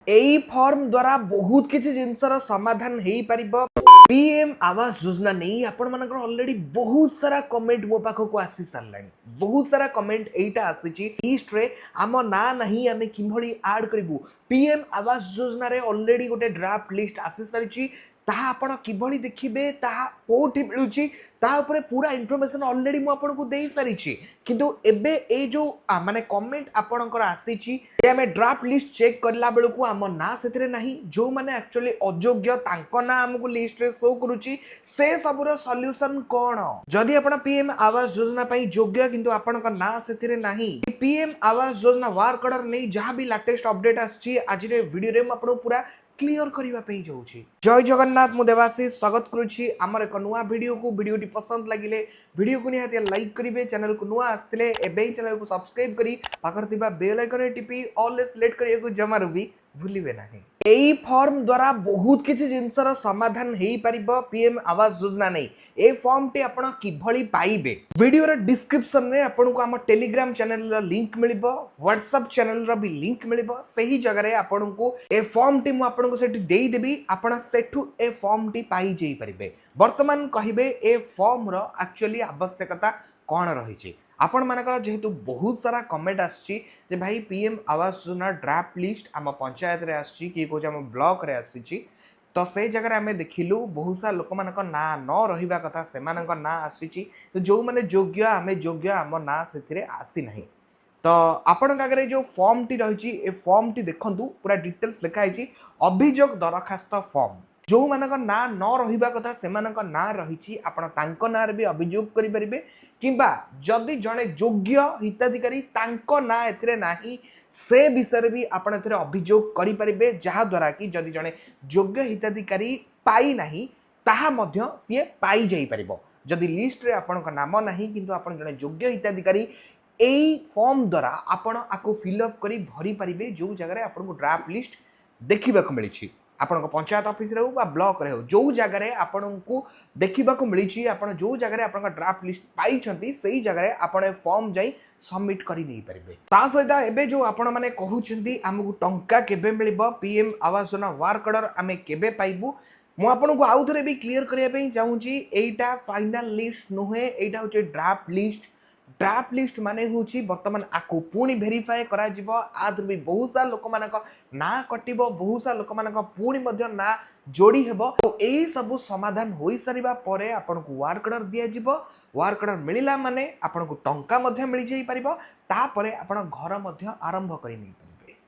एई form द्वारा बहुत किसी जिनसर समाधान हो पार। पीएम आवास योजना नहीं आपण मानकर ऑलरेडी बहुत सारा कमेंट मो पाखक आसी सारलानी। बहुत सारा कमेंट एटा आसीची लिस्ट रे आम ना नहीं आमे किभली ऐड करिवु। पीएम आवास योजना रे ऑलरेडी गोटे ड्राफ्ट लिस्ट आसी सारिची। ताहा आपण किभली देखिबे ताहा कोठी मिलुची ता ऊपर पूरा इन्फॉर्मेशन ऑलरेडी मु आपन को देई सारिची। किंतु एबे ए जो माने कमेंट आपणकर आसीची ए हमें ड्राफ्ट लिस्ट चेक करला बेलू को आम ना सेतरे नहीं जो माने एक्चुअली अयोग्य तांको ना हमको लिस्ट रे शो करूची से सबुर सॉल्यूशन कोन। जदि आपण पीएम आवास योजना पई योग्य किंतु आपणकर ना सेतरे नहीं PM Awas Yojana work order नहीं जहां भी लेटेस्ट अपडेट आछी आज रे वीडियो रे म आपण पूरा क्लियर करबा पे जाऊँगी। जय जगन्नाथ मु देवाशीष स्वागत करुच्ची आमर एक नुआ वीडियो को। वीडियोटी पसंद लगिले वीडियो को निहाती लाइक करेंगे। चैनल को नुआ आसते एवं चैनल को सब्सक्राइब करी पाखर बेल आइकन टिपी ऑल सिलेक्ट करने जमार भी भूलिबे नहीं। एई फॉर्म द्वारा बहुत किसी जिनसर समाधान हो पार। पीएम आवास योजना नहीं ए फॉर्म टी आपण किभली पाइबे वीडियो रे डिस्क्रिप्शन रे आपण को हम टेलीग्राम चैनल रा लिंक मिलिबो व्हाट्सएप चैनल रा भी लिंक मिलिबो। सही जगह रे आपण को ए फॉर्म टी मु आपण को सेठी देई देबी आपण सेठू ए फॉर्म टी पाई जाई परिबे। वर्तमान कहिबे ए फॉर्म रो एक्चुअली आवश्यकता कोन रही आपण मानकर जेहेतु बहुत सारा कमेंट आछि जे भाई PM Awas Yojana draft list आम पंचायत रे आछि कि कोच आम ब्लॉक रे आछि तो से जगह आम देखिलु बहुत सारा लोक मान ना न रहिबा कथा से ना आछि तो जो माने योग्य आम योग्य आम ना से आसी नहीं। तो आपण आगे जो फॉर्म टी रही ए फॉर्म टी देखंतु पूरा डिटेल्स लिखा है अभियोग दरखास्त फॉर्म जो मानक ना न रहिबा कथा से ना रही आपण तांको ना रे भी अभियोग करि परिबे किंबा जदि जड़े योग्य हिताधिकारी तांको ना एथिरे नाही से विषय भी आपण एथिरे अभियोग करि परिबे जहा द्वारा कि जदि जड़े योग्य हिताधिकारी पाई नाही ताहा मध्य सिए पाई जाई परिबो। जदि लिस्ट रे आपण का नाम नाही किंतु आपण जड़े योग्य हिताधिकारी एई फॉर्म द्वारा आपण आको फिलअप करी भरी परिबे जो जगह रे आपण को ड्राफ्ट लिस्ट देखिबा को मिलिछि आपण पंचायत ऑफिस रे हो बा ब्लॉक रे हो जो जगह रे आपण को देखिबा को मिलिछि आपण जो जगह रे आपण ड्राफ्ट लिस्ट पाई छंती सही जगह रे आपण फॉर्म जाई सबमिट करी नहीं परिबे। ता सहित एबे जो आपण माने कहउछंती हमकु टंका केबे मिलिबो PM Awas Yojana work order आमे केबे पाइबु मु आपण को आउ थरे भी क्लियर करिया पे चाहूची। एटा फाइनल लिस्ट नोहे एटा होचे ड्राफ्ट लिस्ट। ड्राफ्ट लिस्ट माने होची वर्तमान आको पुणी वेरीफाई करा जिवो आदर भी बहुत सारा लोक मानक ना कटिबो बहुत सारा लोक मानक पुणी मध्य ना जोड़ी हेबो। तो एई सब समाधान होई सारिबा परे आपण को वर्क ऑर्डर दिया जिवो। वर्क ऑर्डर मिलिला माने आपण को टंका मध्य मिल जाई परिबो ता परे आपण घर मध्य आरंभ करि नै परिबो।